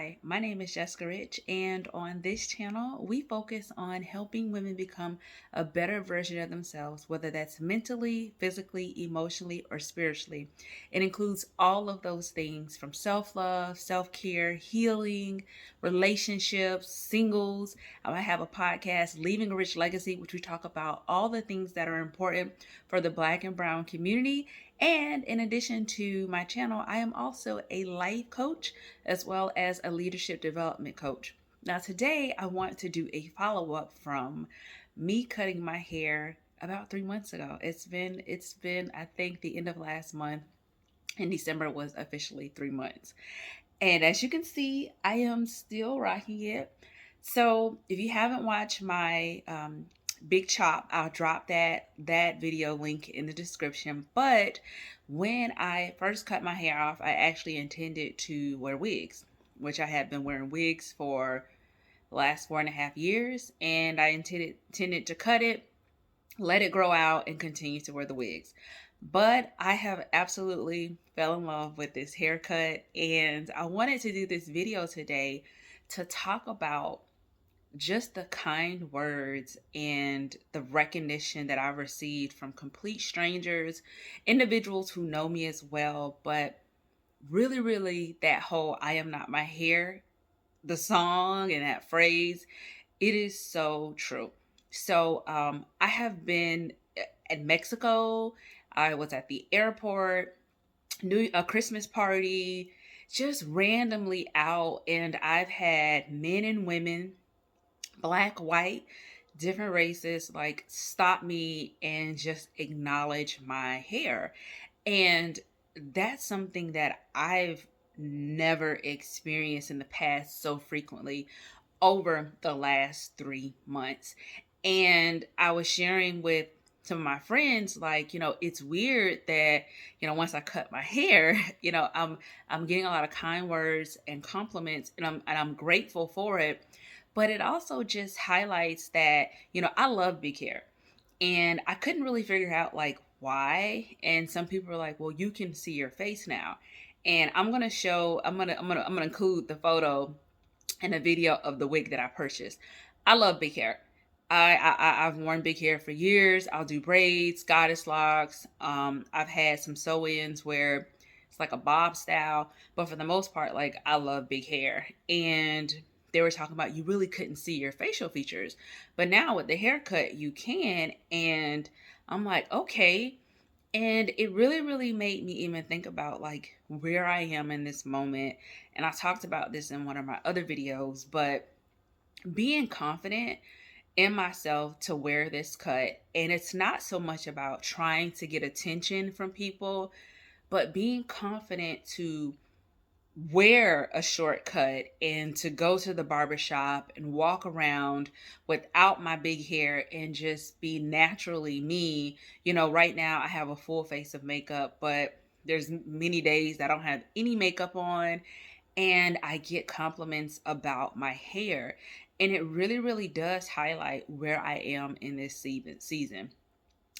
Hi, my name is Jessica Rich, and on this channel, we focus on helping women become a better version of themselves, whether that's mentally, physically, emotionally, or spiritually. It includes all of those things from self love, self care, healing, relationships, singles. I have a podcast, Leaving a Rich Legacy, which we talk about all the things that are important for the Black and Brown community. And in addition to my channel, I am also a life coach as well as a leadership development coach. Now, today I want to do a follow up from me cutting my hair about 3 months ago. It's been I think the end of last month. In December was officially 3 months. And as you can see, I am still rocking it. So if you haven't watched my big chop, I'll drop that video link in the description. But when I first cut my hair off, I actually intended to wear wigs, which I had been wearing wigs for the last 4.5 years, and I intended to cut it, let it grow out, and continue to wear the wigs. But I have absolutely fell in love with this haircut, and I wanted to do this video today to talk about just the kind words and the recognition that I've received from complete strangers, individuals who know me as well, but really that whole "I am not my hair," the song and that phrase, it is so true. So I have been at Mexico. I was at the airport, a Christmas party, just randomly out, and I've had men and women, black, white, different races, like stop me and just acknowledge my hair. And that's something that I've never experienced in the past so frequently over the last 3 months. And I was sharing with some of my friends, like, it's weird that, once I cut my hair, I'm getting a lot of kind words and compliments, and I'm grateful for it. But it also just highlights that, I love big hair. And I couldn't really figure out like why. And some people are like, well, you can see your face now. And I'm gonna include the photo and a video of the wig that I purchased. I love big hair. I've worn big hair for years. I'll do braids, goddess locks. I've had some sew-ins where it's like a bob style, but for the most part, like I love big hair. And they were talking about you really couldn't see your facial features, but now with the haircut you can. And I'm like, okay. And it really made me even think about like where I am in this moment. And I talked about this in one of my other videos, but being confident in myself to wear this cut. And it's not so much about trying to get attention from people, but being confident to wear a shortcut and to go to the barbershop and walk around without my big hair and just be naturally me. Right now I have a full face of makeup, but there's many days that I don't have any makeup on, and I get compliments about my hair. And it really does highlight where I am in this season.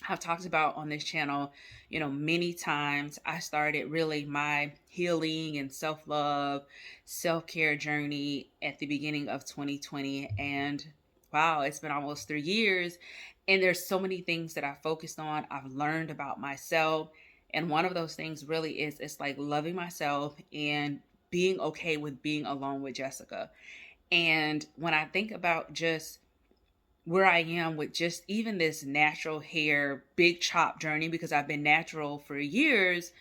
I've talked about on this channel, many times. I started really my healing and self love, self care journey at the beginning of 2020. And wow, it's been almost 3 years. And there's so many things that I focused on. I've learned about myself. And one of those things really is it's like loving myself and being okay with being alone with Jessica. And when I think about just where I am with just even this natural hair, big chop journey, because I've been natural for years,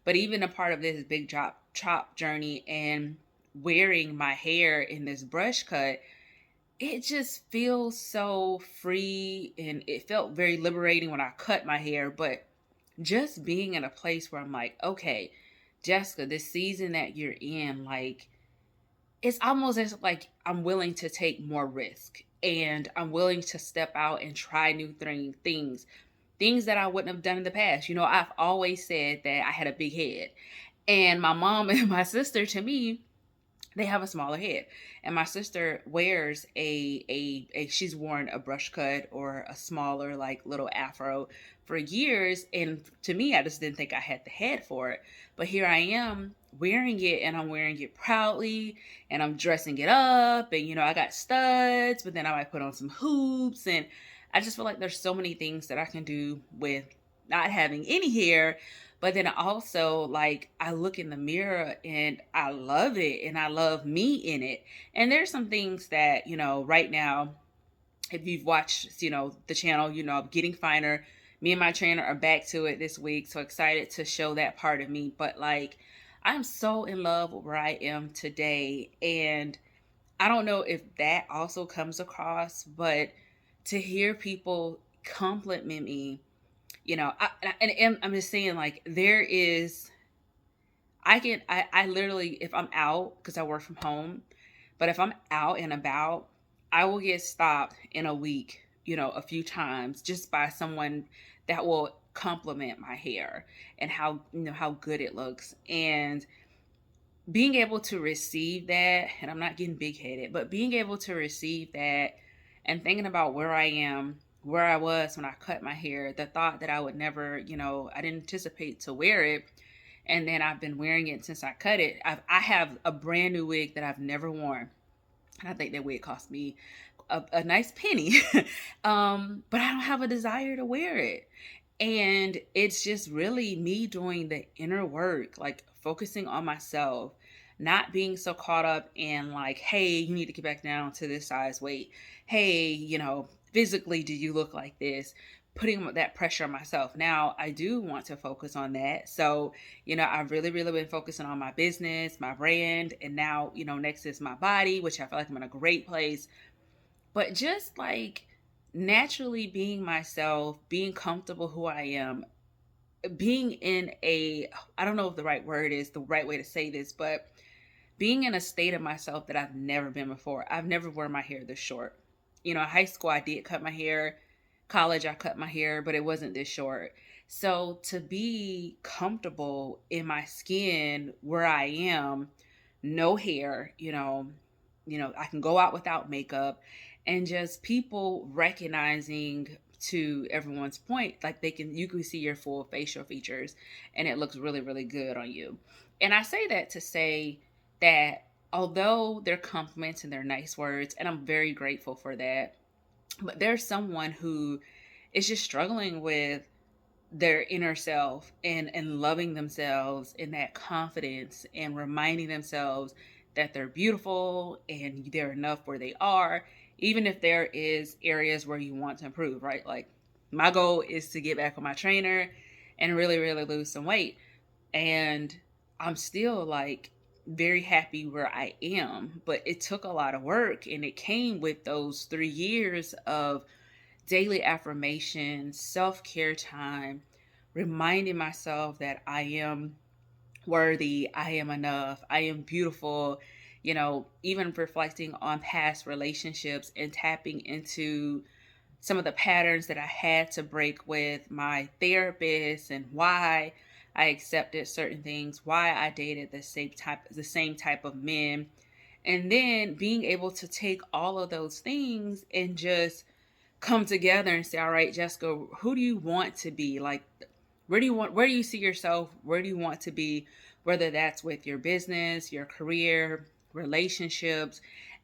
but even a part of this big chop journey and wearing my hair in this brush cut, it just feels so free, and it felt very liberating when I cut my hair. But just being in a place where I'm like, okay, Jessica, this season that you're in, like, it's almost as like I'm willing to take more risk, and I'm willing to step out and try new things that I wouldn't have done in the past. I've always said that I had a big head, and my mom and my sister, to me, they have a smaller head. And my sister wears she's worn a brush cut or a smaller like little afro for years, and to me I just didn't think I had the head for it. But here I am wearing it, and I'm wearing it proudly, and I'm dressing it up, and I got studs, but then I might put on some hoops, and I just feel like there's so many things that I can do with not having any hair. But then also, like, I look in the mirror and I love it, and I love me in it. And there's some things that, right now, if you've watched, the channel, I'm getting finer. Me and my trainer are back to it this week. So excited to show that part of me. But like, I'm so in love with where I am today. And I don't know if that also comes across, but to hear people compliment me, and I'm just saying, like, there is, I literally, if I'm out, because I work from home, but if I'm out and about, I will get stopped in a week, a few times just by someone that will compliment my hair and how good it looks. And being able to receive that, and I'm not getting big headed, but being able to receive that and thinking about where I am, where I was when I cut my hair, the thought that I would never, I didn't anticipate to wear it, and then I've been wearing it since I cut it. I have a brand new wig that I've never worn, and I think that wig cost me a nice penny. But I don't have a desire to wear it. And it's just really me doing the inner work, like focusing on myself, not being so caught up in like, hey, you need to get back down to this size weight. Hey, physically, do you look like this? Putting that pressure on myself. Now, I do want to focus on that. So, I've really, really been focusing on my business, my brand, and now, next is my body, which I feel like I'm in a great place. But just like naturally being myself, being comfortable who I am, being in I don't know if the right word is the right way to say this, but being in a state of myself that I've never been before. I've never worn my hair this short. High school, I did cut my hair. College, I cut my hair, but it wasn't this short. So to be comfortable in my skin where I am, no hair, I can go out without makeup, and just people recognizing, to everyone's point, like you can see your full facial features, and it looks really, really good on you. And I say that to say that although they're compliments and they're nice words, and I'm very grateful for that, but there's someone who is just struggling with their inner self and loving themselves in that confidence and reminding themselves that they're beautiful and they're enough where they are, even if there is areas where you want to improve, right? Like, my goal is to get back on my trainer and really, really lose some weight. And I'm still like very happy where I am, but it took a lot of work, and it came with those 3 years of daily affirmation, self care time, reminding myself that I am worthy, I am enough, I am beautiful, even reflecting on past relationships and tapping into some of the patterns that I had to break with my therapist, and why I accepted certain things, why I dated the same type of men. And then being able to take all of those things and just come together and say, all right, Jessica, who do you want to be? Like, where do you see yourself? Where do you want to be? Whether that's with your business, your career, relationships.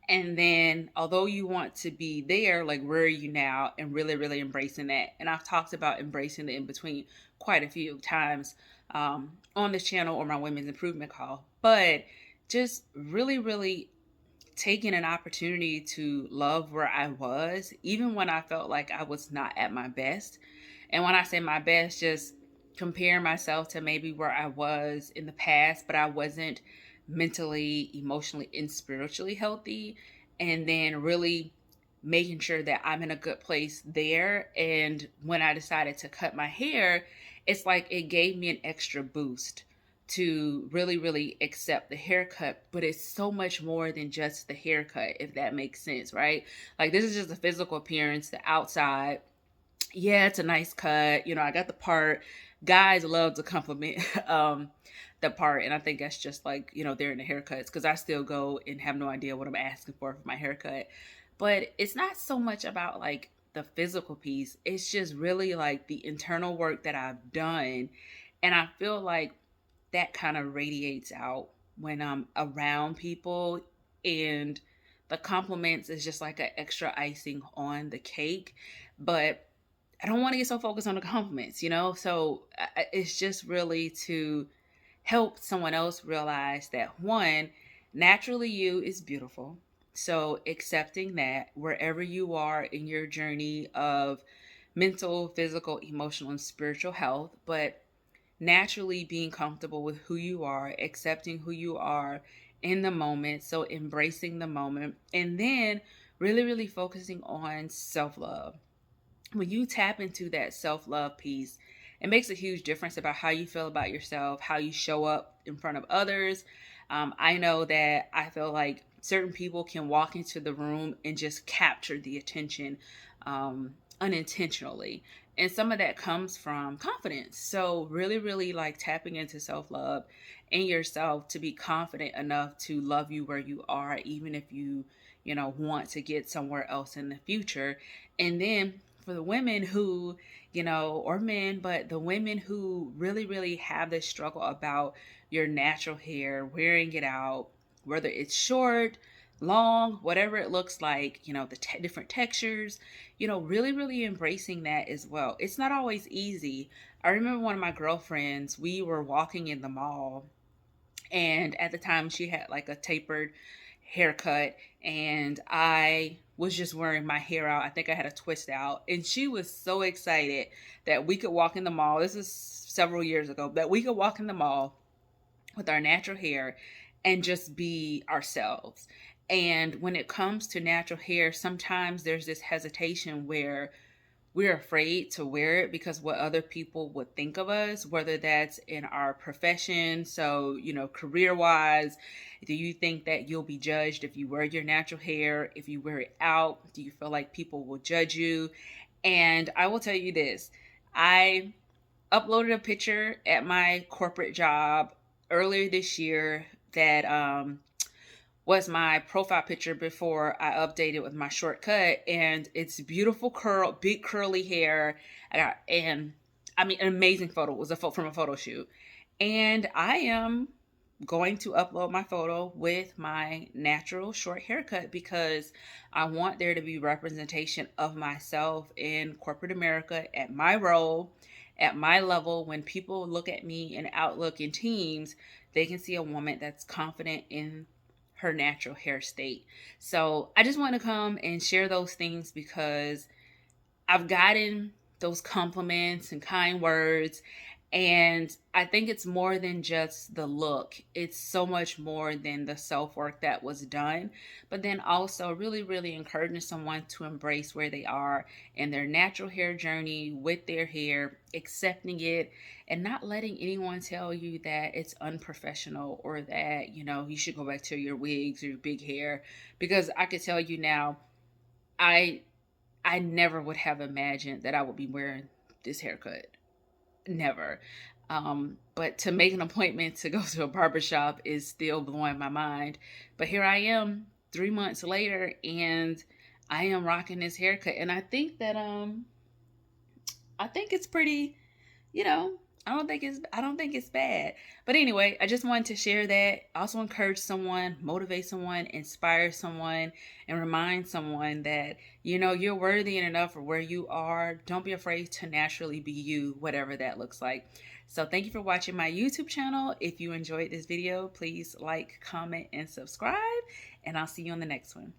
And then, although you want to be there, like, where are you now? And really, really embracing that. And I've talked about embracing the in between quite a few times on this channel or my women's improvement call. But just really, really taking an opportunity to love where I was, even when I felt like I was not at my best. And when I say my best, just compare myself to maybe where I was in the past, but I wasn't mentally, emotionally, and spiritually healthy. And then really making sure that I'm in a good place there. And when I decided to cut my hair, it's like it gave me an extra boost to really, really accept the haircut. But it's so much more than just the haircut, if that makes sense, right? Like, this is just the physical appearance, the outside. Yeah, it's a nice cut. I got the part. Guys love to compliment the part. And I think that's just like, they're in the haircuts, because I still go and have no idea what I'm asking for my haircut. But it's not so much about like the physical piece. It's just really like the internal work that I've done. And I feel like that kind of radiates out when I'm around people. And the compliments is just like an extra icing on the cake. But I don't want to get so focused on the compliments, you know? So it's just really to help someone else realize that one, naturally you is beautiful. So accepting that wherever you are in your journey of mental, physical, emotional, and spiritual health, but naturally being comfortable with who you are, accepting who you are in the moment. So embracing the moment, and then really, really focusing on self love. When you tap into that self love piece, it makes a huge difference about how you feel about yourself, how you show up in front of others. I know that I feel like certain people can walk into the room and just capture the attention unintentionally. And some of that comes from confidence. So, really, really like tapping into self love in yourself to be confident enough to love you where you are, even if you want to get somewhere else in the future. And then for the women who, or men, but the women who really, really have this struggle about your natural hair, wearing it out, whether it's short, long, whatever it looks like, the different textures, really, really embracing that as well. It's not always easy. I remember one of my girlfriends, we were walking in the mall, and at the time she had like a tapered haircut, and I was just wearing my hair out. I think I had a twist out, and she was so excited that we could walk in the mall. This is several years ago, that we could walk in the mall with our natural hair and just be ourselves. And when it comes to natural hair, sometimes there's this hesitation where we're afraid to wear it because what other people would think of us, whether that's in our profession. So, career wise, do you think that you'll be judged if you wear your natural hair? If you wear it out, do you feel like people will judge you? And I will tell you this, I uploaded a picture at my corporate job earlier this year that was my profile picture before I updated with my shortcut, and it's beautiful big curly hair. And I mean, an amazing photo. It was from a photo shoot, and I am going to upload my photo with my natural short haircut because I want there to be representation of myself in corporate America at my role, at my level. When people look at me in Outlook and Teams, they can see a woman that's confident in her natural hair state. So I just want to come and share those things because I've gotten those compliments and kind words. And I think it's more than just the look. It's so much more than the self work that was done. But then also, really, really encouraging someone to embrace where they are in their natural hair journey with their hair, accepting it, and not letting anyone tell you that it's unprofessional or that, you should go back to your wigs or your big hair. Because I could tell you now, I I never would have imagined that I would be wearing this haircut. Never. But to make an appointment to go to a barbershop is still blowing my mind. But here I am 3 months later, and I am rocking this haircut. And I think it's pretty, you know, I don't think it's bad. But anyway, I just wanted to share that. Also encourage someone, motivate someone, inspire someone, and remind someone that, you're worthy and enough for where you are. Don't be afraid to naturally be you, whatever that looks like. So thank you for watching my YouTube channel. If you enjoyed this video, please like, comment, and subscribe, and I'll see you on the next one.